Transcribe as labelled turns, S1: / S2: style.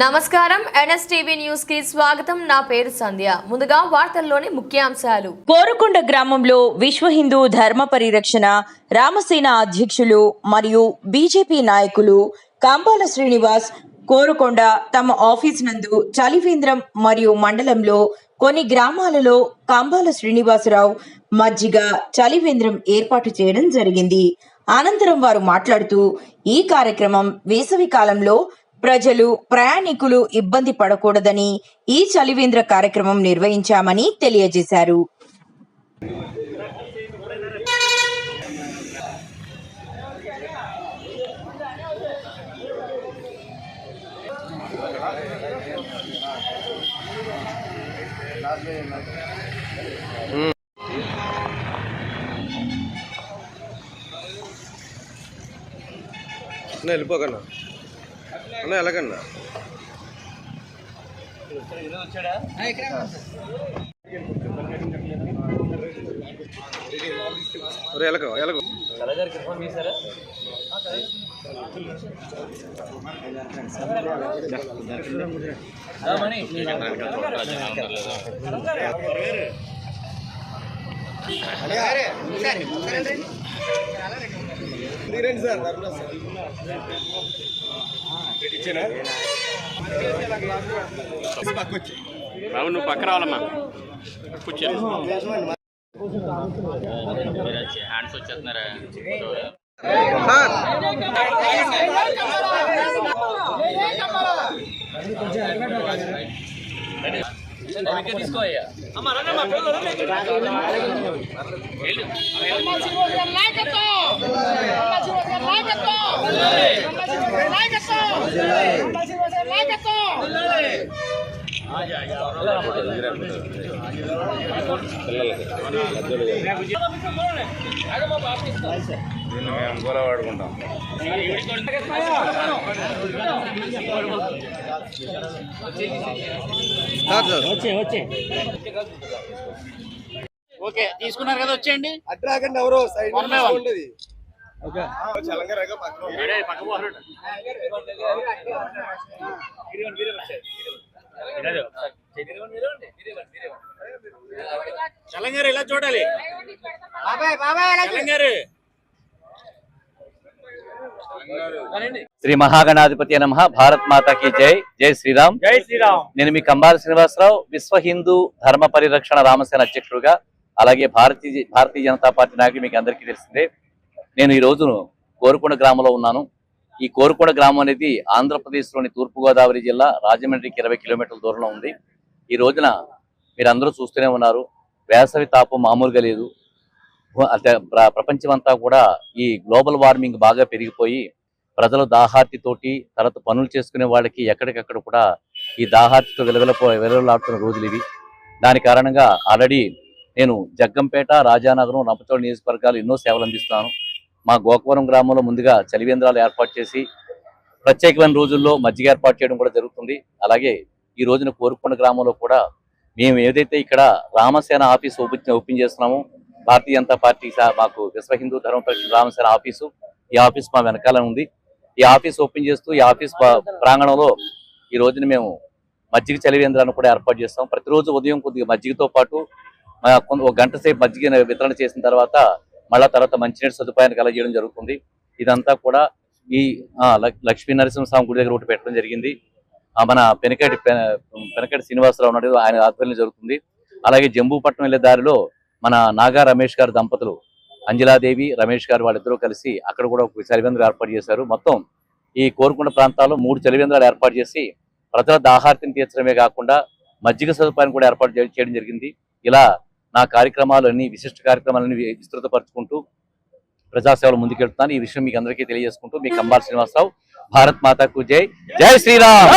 S1: నమస్కారం NSTV news కి స్వాగతం. నా పేరు సంధ్య. ముందుగా వార్తల్లోని ముఖ్యాంశాలు.
S2: కోరుకొండ గ్రామంలో విశ్వ హిందూ ధర్మ పరిరక్షణ రామసేన అధ్యక్షులు మరియు బీజేపీ నాయకులు కంబాల శ్రీనివాస్ కోరుకొండ తమ ఆఫీస్ నందు చలివేంద్రం మరియు మండలంలో కొన్ని గ్రామాలలో కంబాల శ్రీనివాసరావు మజ్జిగ చలివేంద్రం ఏర్పాటు చేయడం జరిగింది. అనంతరం వారు మాట్లాడుతూ ఈ కార్యక్రమం వేసవి కాలంలో ప్రజలు ప్రయాణికులు ఇబ్బంది పడకూడదని ఈ చలివేంద్ర కార్యక్రమం నిర్వహించామని తెలియజేశారు.
S3: వెళ్ళిపోకన్నా అన్న ఎలాగన్నా ఎలాగో ఎలాగో సార్
S4: బాబు నువ్వు పక్క రావాలమ్మా హ్యాండ్స్ వచ్చేస్తున్నారా తీసుకోయ్యా
S3: మేము గోలా వాడుకుంటాం.
S4: ఓకే తీసుకున్నారు కదా, వచ్చేయండి.
S3: అడ్రాకండి ఎవరో సైడ్ ఉండేది
S4: చలంగారు ఇలా చూడాలి. చలంగారు
S5: శ్రీ మహాగణాధిపతి నమః. భారత్ మాతాకి జై. జై శ్రీరామ్.
S4: జై శ్రీరామ్.
S5: నేను మీ కంబాల శ్రీనివాసరావు, విశ్వ హిందూ ధర్మ పరిరక్షణ రామసేన అధ్యక్షుడుగా, అలాగే భారతీయ జనతా పార్టీ నాయకులు మీకు అందరికీ తెలిసిందే. నేను ఈ రోజు కోరుకొండ గ్రామంలో ఉన్నాను. ఈ కోరుకొండ గ్రామం అనేది ఆంధ్రప్రదేశ్లోని తూర్పుగోదావరి జిల్లా రాజమండ్రికి 20 కిలోమీటర్ల దూరంలో ఉంది. ఈ రోజున మీరందరూ చూస్తూనే ఉన్నారు, వేసవి తాపం మామూలుగా లేదు. ప్రపంచమంతా కూడా ఈ గ్లోబల్ వార్మింగ్ బాగా పెరిగిపోయి ప్రజలు దాహార్తితోటి తర్వాత పనులు చేసుకునే వాళ్ళకి ఎక్కడికక్కడ కూడా ఈ దాహార్తితో వెలువలాడుతున్న రోజులు ఇవి. దాని కారణంగా ఆల్రెడీ నేను జగ్గంపేట, రాజానగరం, రంపచోడ నియోజకవర్గాలు ఎన్నో సేవలు అందిస్తున్నాను. మా గోకవరం గ్రామంలో ముందుగా చలివేంద్రాలు ఏర్పాటు చేసి ప్రత్యేకమైన రోజుల్లో మజ్జిగ ఏర్పాటు చేయడం కూడా జరుగుతుంది. అలాగే ఈ రోజున కోరుకొండ గ్రామంలో కూడా మేము ఏదైతే ఇక్కడ రామసేన ఆఫీస్ ఓపెన్ చేస్తున్నామో, భారతీయ జనతా పార్టీ మాకు విశ్వ హిందూ ధర్మ పరిరక్షణ రామసేన ఆఫీసు, ఈ ఆఫీస్ మా వెనకాల ఉంది. ఈ ఆఫీస్ ఓపెన్ చేస్తూ ఈ ఆఫీస్ ప్రాంగణంలో ఈ రోజున మేము మజ్జిగ చలివేంద్రాన్ని కూడా ఏర్పాటు చేస్తాం. ప్రతిరోజు ఉదయం కొద్దిగా మజ్జిగతో పాటు ఒక గంట సేపు మజ్జిగ వితరణ చేసిన తర్వాత మళ్ళా తర్వాత మంచినీటి సదుపాయాన్ని కలగజేయడం జరుగుతుంది. ఇదంతా కూడా ఈ లక్ష్మీ నరసింహస్వామి గుడి దగ్గర ఒకటి పెట్టడం జరిగింది. మన పెనకటి శ్రీనివాసరావు ఉన్నాడు, ఆయన ఆధ్వర్యంలో జరుగుతుంది. అలాగే జంబూపట్నం వెళ్లే దారిలో మన నాగా రమేష్ గారు దంపతులు, అంజలాదేవి రమేష్ గారు, వాళ్ళిద్దరూ కలిసి అక్కడ కూడా ఒక చలివేంద్రం ఏర్పాటు చేశారు. మొత్తం ఈ కోరుకొండ ప్రాంతాల్లో 3 చలివేంద్రాలు ఏర్పాటు చేసి ప్రజల దాహార్తిని తీర్చడమే కాకుండా మజ్జిగ సదుపాయాన్ని కూడా ఏర్పాటు చేయడం జరిగింది. ఇలా నా కార్యక్రమాలన్నీ, విశిష్ట కార్యక్రమాలన్నీ విస్తృతపరచుకుంటూ ప్రజాసేవలు ముందుకెళ్తున్నాను. ఈ విషయం మీకు అందరికీ తెలియజేసుకుంటూ మీ కంబాల శ్రీనివాసరావు. భారత్ మాతాకు జై. జై శ్రీరామ్.